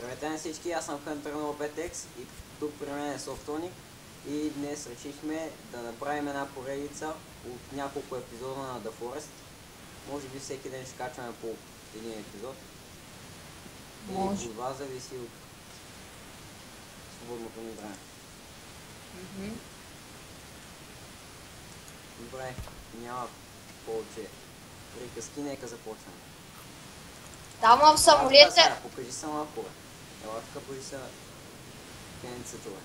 Здравейте на всички, аз съм Hunter 05X и тук при мен е Софтоник и днес решихме да направим една поредица от няколко епизода на The Forest. Може би всеки ден ще качваме по един епизод. Може. И от вас зависи от свободното ни време. Добре, няма повече приказки, нека започнем. Там в самолета... Покажи се малко, бе. Ела така, покажи се кенцето, бе.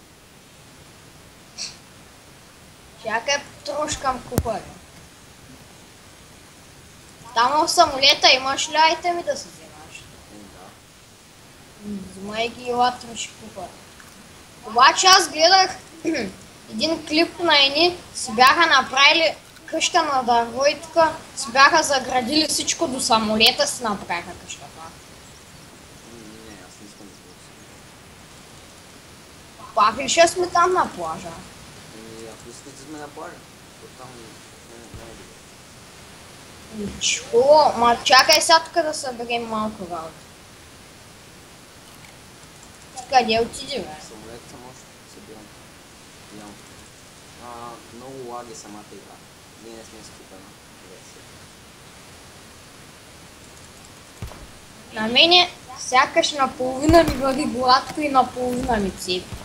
Чакай, трошкам купари. Там в самолета имаш ли айтеми да се вземаш? Да. Взимай ги и латроши купари. Обаче аз гледах един клип на едни, си бяха направили къща на дърво и тук си бяха заградили всичко до самолета, си направиха къщата. Не, аз не искам да се. Пак ли ще сме там на плажа? Ако искаш да сме на плажа, то там не е. Ничко, ма чакай сега тук да съберем малко работа. Къде отиди, бе? Самолет съм още събирам. Имам. Много лаги самата игра. Ние не сме скипана версия. На мене сякаш наполовина ми върви гладко и наполовина ми цепи.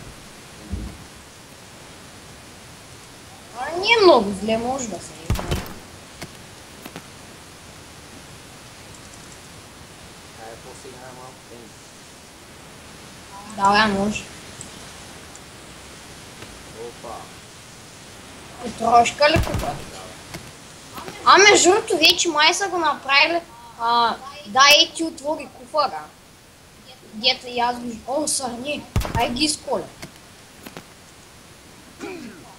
Не е много зле, може да се играе. Айде после играем малко тенис. Да, може. Опа. И трошка ли купа? А между другото вече май са го направили. Да, ти отвори куфара. Дето и аз виждам. О, сърни. Ай ги изколя.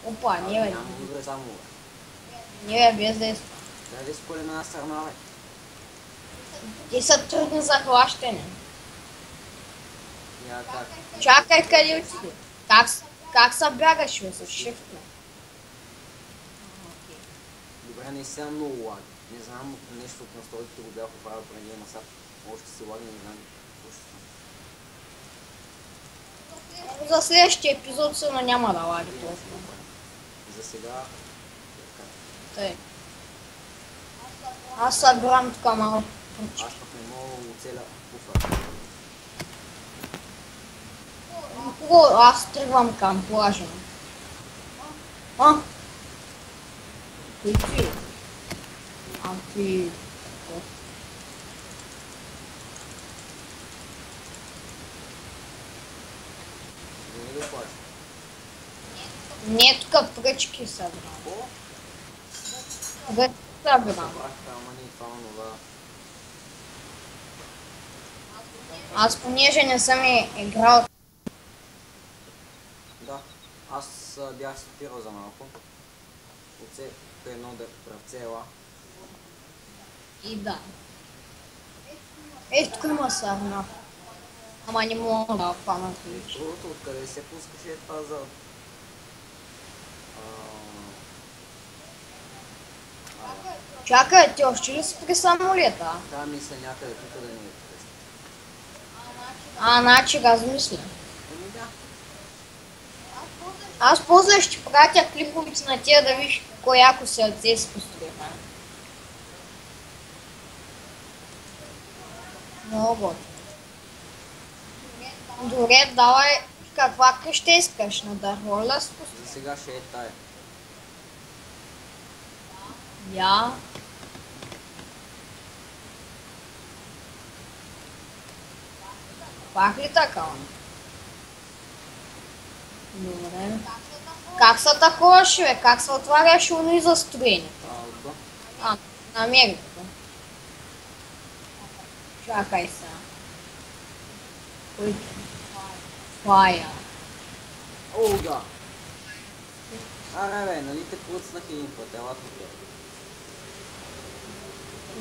Опа, не бе. Няма добре само, бе. Не бе, без да изколя. Трябва да изколим една страна, бе. Те са трудни за хващане. Я как? Чакай, къде отиде? Как се бягаш, бе, с shift? Добре, не си много лаги. Не знам нещо от настройките го бях оправил преди, ама сега още си лаги, не знам какво ще стане. За следващия епизод сигурно няма да лаги толкова. За сега... Тъй. Аз събирам тук малко. Аз пък не мога да оцеля куфа. Аз тръгвам към плажа. Ти? Ти... Не да плача. Не, тук пръчки събирам. О? Пръчки събирам. Събрахте, ама не това онова. Аз понеже не съм играл. Да, аз бях спирал за малко. Оце едно да правцела. И да. Ей, тук има сърна. Ама не мога да хвана ключ. Другото, откъде се пускаше това за... Чакай, ти още ли си при самолета? Да, мисля някъде тук да не е тук. Значи размисля. Еми да. Аз после ще пратя клиповици на тия да виж кой яко сърце си построиха. Много. Добре, давай каква къща искаш на дърво ли да си построиш? За сега ще е тая. Я. Пак ли така? Добре. Как се таковаш, бе? Как се отваряш уно и застроението? Да. Намери го. Чакай сега. Фая. О, да. Аре бе, нали те плъцнах един път, ела тук.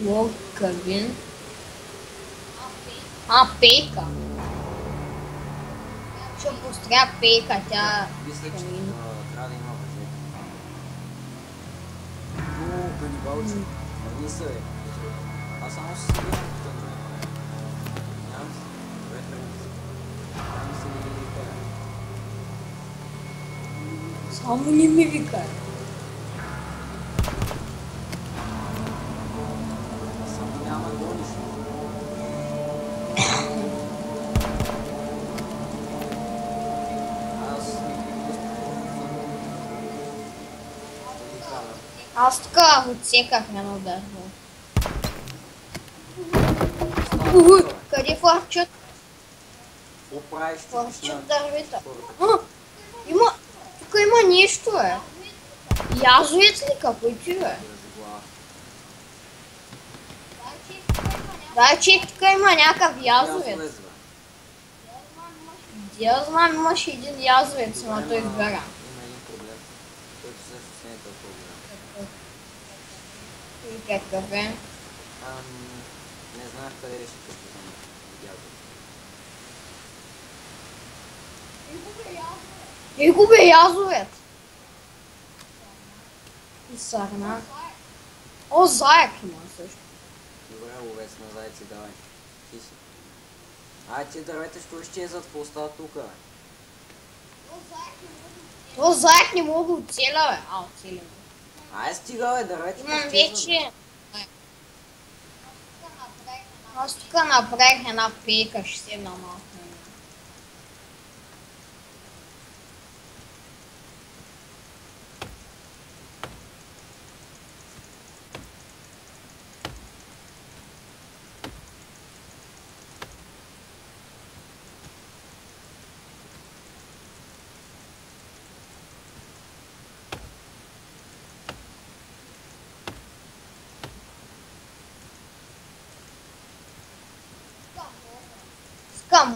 Лог кабин. Пейка. Ще построя пейка, тя... Мисля, че трябва да има въже. О, канибалче. Върни се, бе. Аз само се събирам тук. Нямам се. Добре, тръгнах се. Само не ми викай. Само няма да гониш. Аз Аз така отсеках едно дърво. Къде фарчат? какво правиш? Фарчат дървета. Има... Тук има нещо, бе. Язовец ли какой ти, бе? Дай, че тук има някакъв язовец. Я знам, имаше един язовец, но той изгара. Има един проблем, който също не е толкова голям. И какъв е? Не знаех къде ще къпи язовец. Губе язовец. И сарна. О, заек има също. Добре, ловец на зайци, давай. Ти си. Ти дървета ще изчезват, какво става тук, бе? То заек не мога оцеля, бе. Оцеля. Стига, бе, дървета ще Имам изчезват. вече... Аз тук направих една пейка, ще седна малко.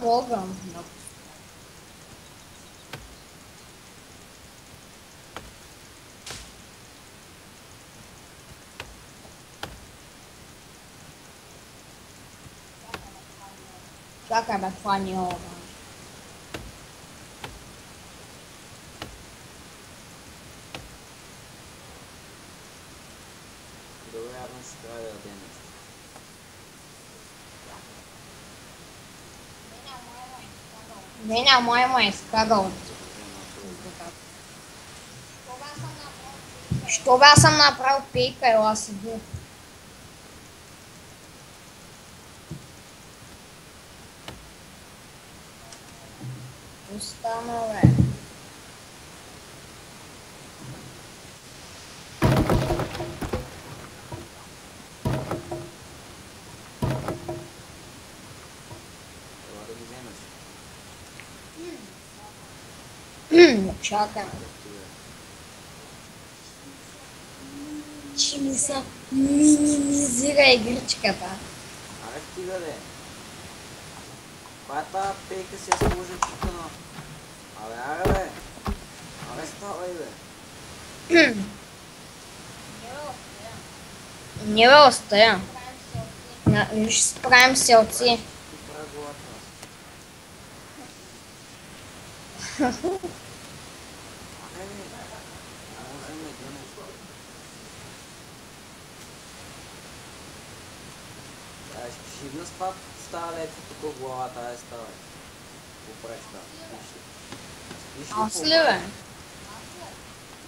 Мога. Чакай, бе, това не е оранж. Добре, явно ще трябва да ядем нещо. Мене мама е изкарал. Що бе аз съм направил пейка, ела си дух. Остана, бе. Това да ги вземеш. Чакай. Че ми се минимизира игричката. Аре стига, бе. Каква е тая пейка си я сложи тук на... Аре, бе. Аре, ставай, бе. Не, бе, оставя. Ще справим селци. Ти прави главата нас. Аре, бе. Може ме гънеш. Ще шибна с това става лето тук в главата, ставай. Какво правиш там? Спиш ли? Аз ли, бе?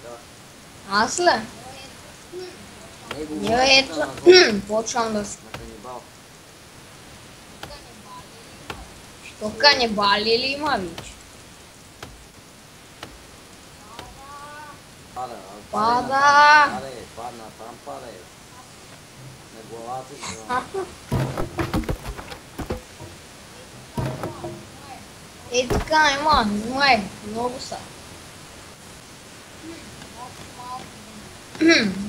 Да. Аз ли? Не, Не, ето. Почвам да... На канибал. Що канибали ли има, вич? Пада. Пада. Падна, там падай. На главата си. Е, така има, май, много са.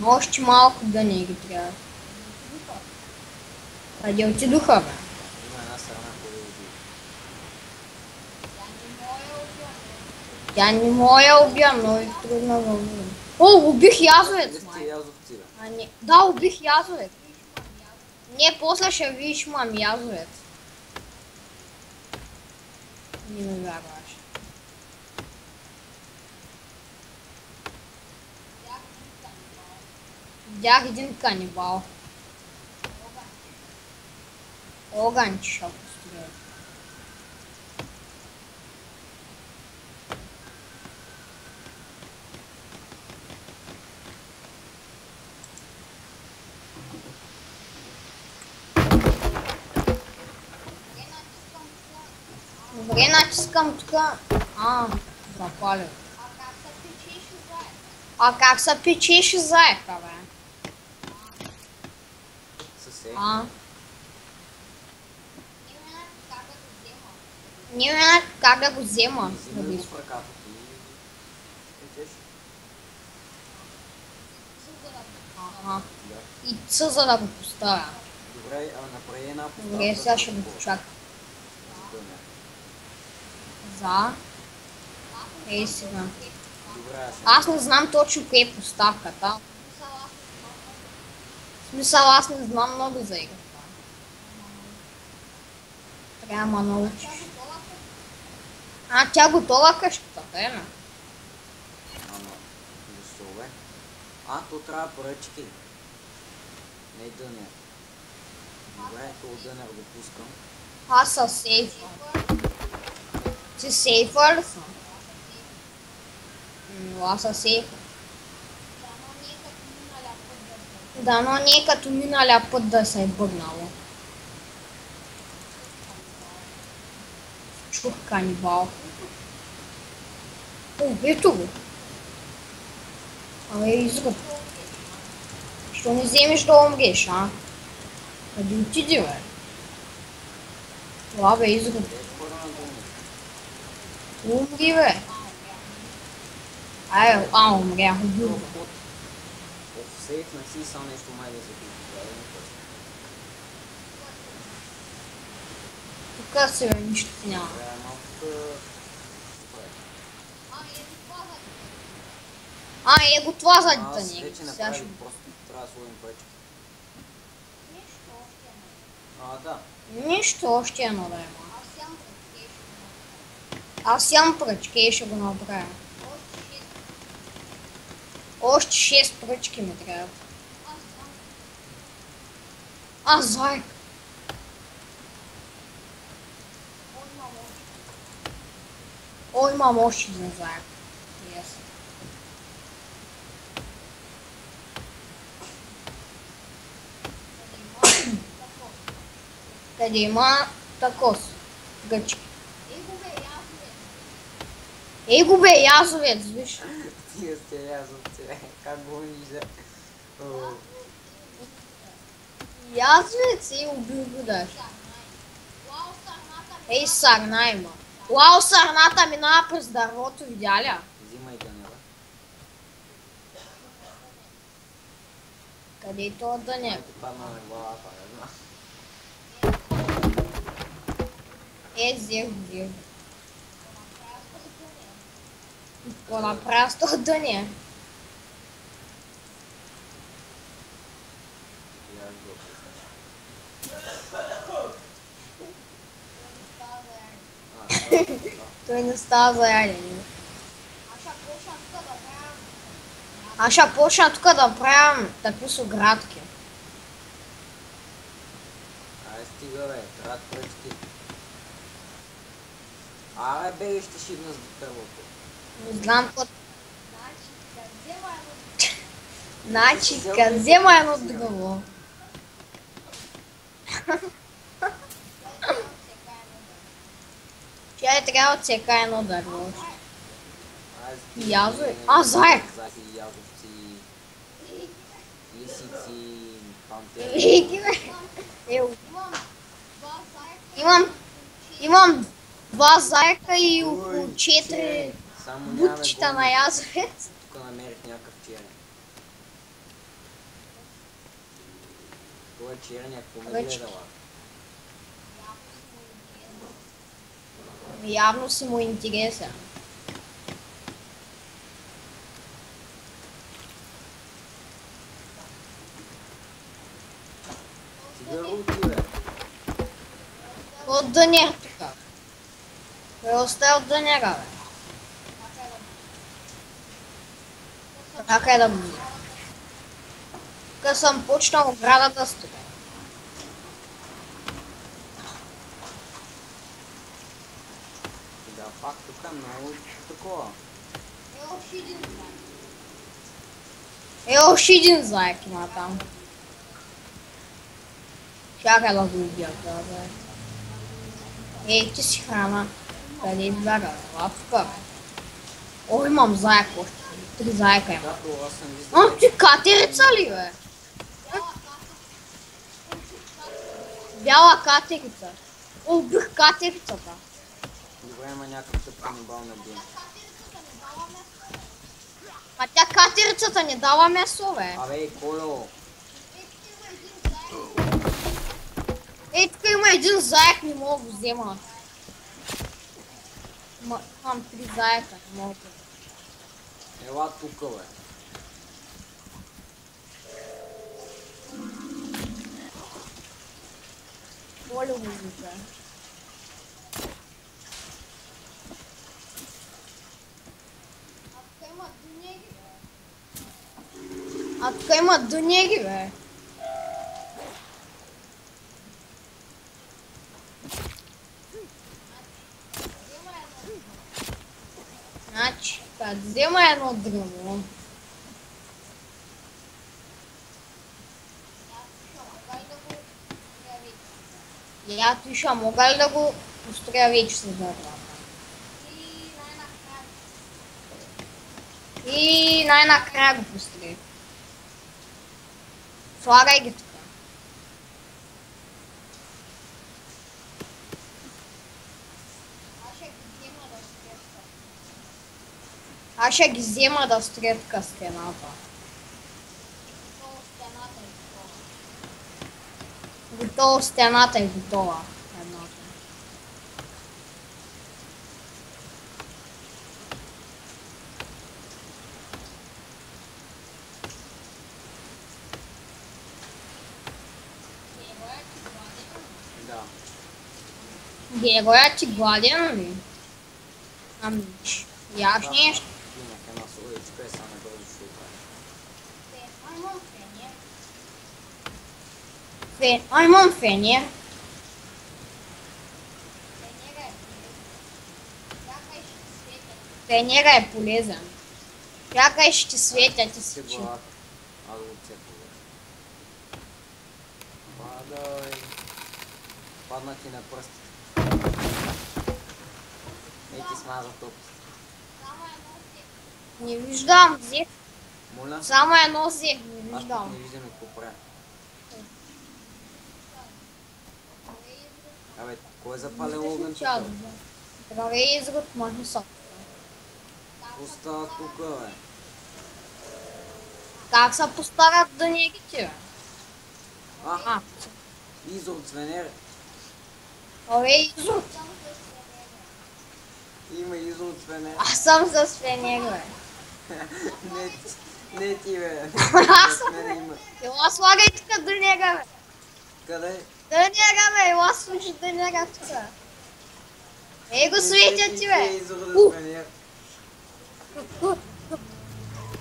Още малко да не ги трябва. Къде отидоха, бе? Има една страна, която уби. Тя не моя убия, но е трудно да убия. О, убих язовец, Къде май. сте язовци, бе? А, не. Да, убих язовец. Не, после ще видиш, мам, язовец. Не ми вярваш. Видях един канибал. Огън ще построя. Добре, натискам тук. Запалил. А как се печеше заека, бе? Съсе. Не как да го взема. Вземи го в ръката ти и печеш. Ага. Да. И Ц, за да го поставя. Добре, направи една поставка. Добре, сега ще го почакам. За. Ей сега. Добре, Аз не знам точно къде е поставката. В смисъл, аз не знам много за играта. Трябва ма научиш. Тя готова къщата, бе. Защо, бе? То трябва поръчки. Не дънер. Добре, то дънер го пускам. Аз съм сейфър. Ти сейфър ли съм? Аз съм сейфър. Да, но не е като миналия път да се е бъгнало. Чух канибал. Ето го. Изгуб. Що не вземеш да умреш, Къде отиди, бе? Това, бе, изгуб. Умри, бе. Умрях, убил го. Сейфнах си само нещо май да се пише. Тук си, бе, нищо няма. Его това за Аз вече направих, просто трябва да сложим пръчки. Да. Нищо, още едно да има. Аз имам пръчки и ще го направя. Още 6 пръчки ми трябва. Зайк! Имам още един зайк. Къде има такос? Гъчки. Его бе, язовец, виж. Тия сте язовце, как го вижда. Язовец убил го даже. Сарна има. Уау, сарната минава през дървото, видя ли? Взимай дънера. Къде е това дънер? Падна на главата, не знам. Взех. Какво направя с това дънер? Той не става за ядене. Аз ще почна тук да правим такви с оградки. Стига, бе, трябва да пръчки. Бе, ще шибна с дървото. Не знам какво... Значи, къде взема едно дърво. Тя трябва да отсека едно дърво. Язове? Заек! Язовци, лисици, пантери. Имам 2 заека и около 4 бутчета на язовец. Тук намерих някакъв черен. Това е черен, ако ме гледала. Явно си му интересен. От дънер тук. Остава от дънера, бе. Така е да бъде. Тук съм почнал оградата с тук. Да, пак тук много такова. Още един заек има там. Чакай да го убия, да, бе. Ти си храна. Къде избяга? А, тук, бе. О, имам заек още. 3 заека имам. Когато аз съм виждал... А, ти катерица ли, бе? Бяла катерица. О, убих катерицата. Добре, има някакъв тъп канибал на ден. А тя катерицата не дава месо, бе. Абе, Койо! Ей, тук има един заек, не мога да го взема. Имам 3 заека, не мога да. Ела тука, бе. Моля го вика. А тук има дунеги, бе. Значи, да взема едно дърво. Я тиша, мога ли да го построя вече с дървата? И най-накрая го построя. Слагай ги тук. Аз ще ги взема да строя тук стената. Готово, стената е готова. Едната. Да. Героят ти гладен ли? Ами, яш нещо. Имах една соличка и само бързо ще оправя. Имам фенер. Фенера е полезен. Чакай, ще светя ти Се свечи. главата. Аз го цепвам. Падай. Падна ти на пръстите. Ей ти смаза топките. Не виждам, взех. Моля? Само едно взех, не Аз пък виждам. не виждам и какво правя. Абе, кой е запалил огън тук? Здравей, изрод, махни са. Какво става тук, бе? Как се поставят дънегите, бе? А, изрод с Венера. Абе, изрод. Има изрод с Венера. Аз съм с фенер, бе. Не ти, бе. Аз С съм, мене има. Ела слагай тук дънега, бе. Къде? Дънега, бе, ела служи дънега тук. Ей го светя ти, бе. Изрод с Венера.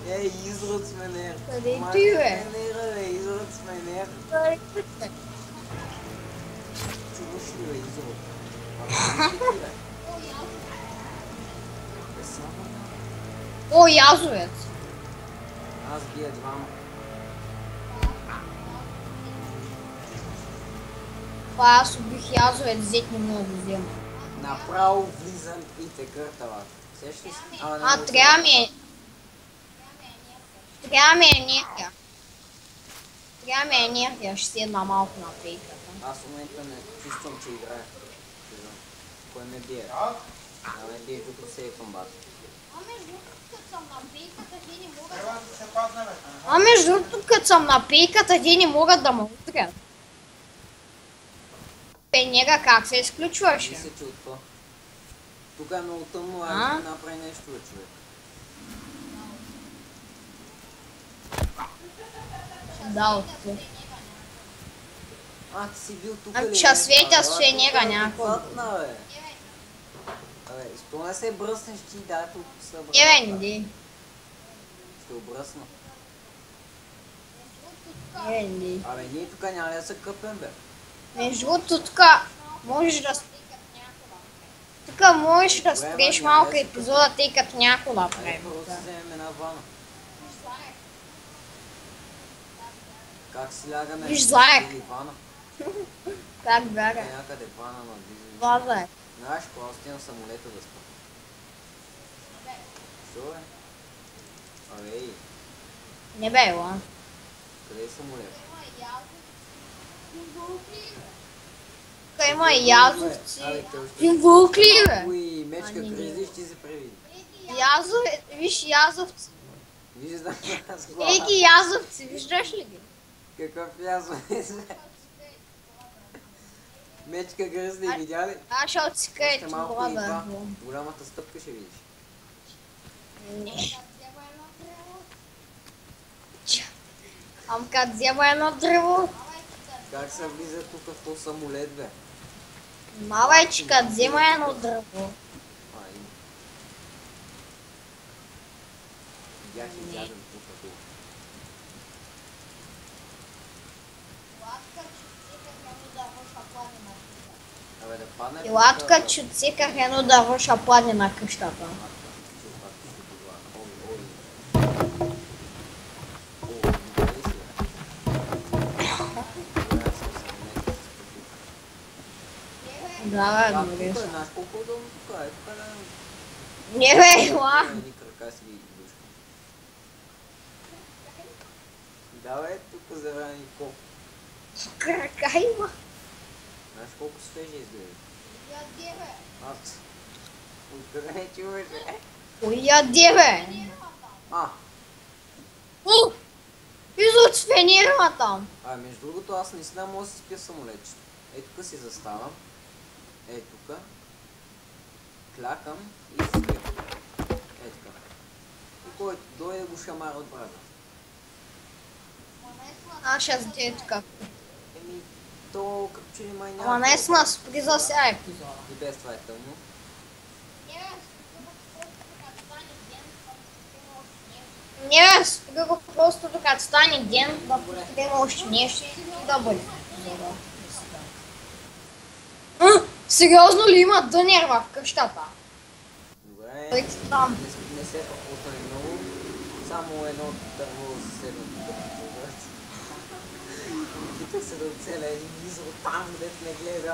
Ей, изрод с Венера. Къде Май ти, с бе? Венера, бе, изрод с Венера. Къде ти, бе? Чуваш ли, бе, изрод? А, къде ти, бе? Е, само. О, язовец. Аз бия двама. Това аз убих язовец, взет не мога да взема. Направо влизам и те къртава. Сещаш ли си? А, трябва ми е... Трябва ми е енергия. Трябва ми е енергия, ще седна малко на пейката. Аз в момента не чувствам, че играя. Не знам. Кой ме бие? Ме бие като се е комбат. А между другото, като съм на пейката, те не могат да ме удрят. Пенега как се изключваше? Мисля, че от това. Тук е много тъмно, А? аз да направи нещо, бе, човек. Да, от това. А, ти си бил тук Ами, ли? ще светя Абе, с ела фенера, тук, някакво. Фатна, бе. Абе, що не се бръснеш ти, дай тук се бръсна. Не, бе, не. Ще обръсна. Не, не. Абе, ние тук няма да се къпем, бе. Между другото, тук можеш да... Тук можеш да спреш малко епизода, тъй като някой да Айде, правим. първо си вземем една вана. Как си лягаме? Виж, заек. Или вана? Как бяга? Някъде вана на дизель. Ваза е. Знаеш, какво стигна самолета да спа. Що бе? Абе, ей, Не бе, ела. къде е самолет? Тук има и язовци. Абе, те още... Пинвулки, бе. Уй, мечка А, не, гризи ще се превиди. Виж язовци. Виждам аз Ей глава. ги язовци, виждаш ли ги? Какъв язовец, бе? Мечка гризли, видя ли? Аз ще отсикая Още ти малко и глада. това. Голямата стъпка ще видиш. Не. Амка взема едно древо. Как се влиза тук в този самолет, бе? Малечка, взема едно древо. Ай. Бях изяден тук. Абе, да падне... Елатка, че отсеках едно дърво, ще падне на къщата. Да, Тук бе, е, добре. знаеш колко удобно тук е. Тук е... Не бе, ела. Едни крака си ги душка. Да, бе, тук зарани колко. Крака има. Знаеш колко свежи изглежда? Аз... Откъде не чуваш, бе? Кой яде, бе? А, Изот с фенирма там. между другото аз наистина мога да си спя самолетчето. Ей тук си заставам. Ей тук. Клякам и си спя. Ей така. И който дойде го шамара от брада. Аз ще сдея така. Еми, то като че ли май няма... Ама наистина спри за сега епизода. И без това е тъмно. Не, спри го просто докато стане ден, да покрием още нещо и да бъде. Сериозно ли има дънер в къщата? Добре. Той там. Не се пропусна много. Само едно дърво съседно тук да продължат. Питах се да оцеля един изрод там, където не гледа.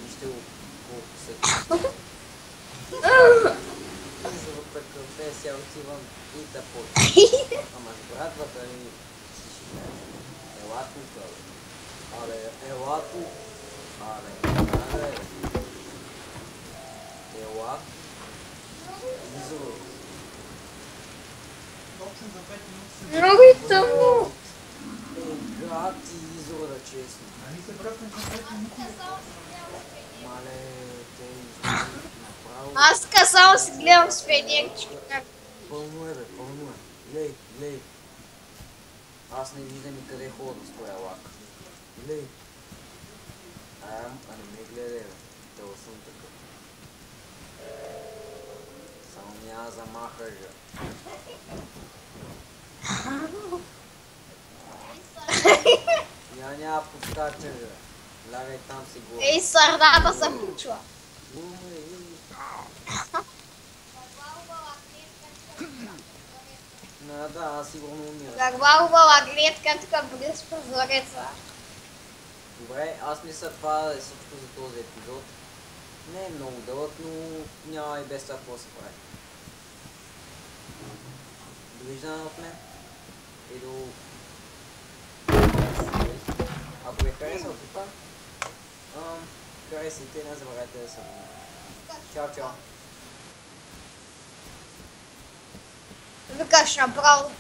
Вижте го колко се изрод такъв, те сега отивам и да почва. Ама с братвата ми си ще кажа. Ела тук, бе. Абе, ела тук. Абе, ела. Изрод. Много и тъмно. Гати изрода, честно. Мале, те изрода направо. Аз така само си гледам с фенерчика. Пълно е, бе, пълно е. Лей, лей. Аз не виждам и къде хода с този лак. Лей. А не ме гледай, бе. Тъл съм такъв. Само няма замаха, жа. Няма подскача, жа. Лягай там си го. Ей, сърдата се включва. Да, аз сигурно умирам. Гарбалова гледка тук близ прозореца. Добре, аз мисля това да е всичко за този епизод. Не е много дълъг, но няма и без това какво се прави. Довиждане от мен и до... Ако ви е харесал това, харесайте и не забравяйте да се абонирате. Чао, чао! Викаш направо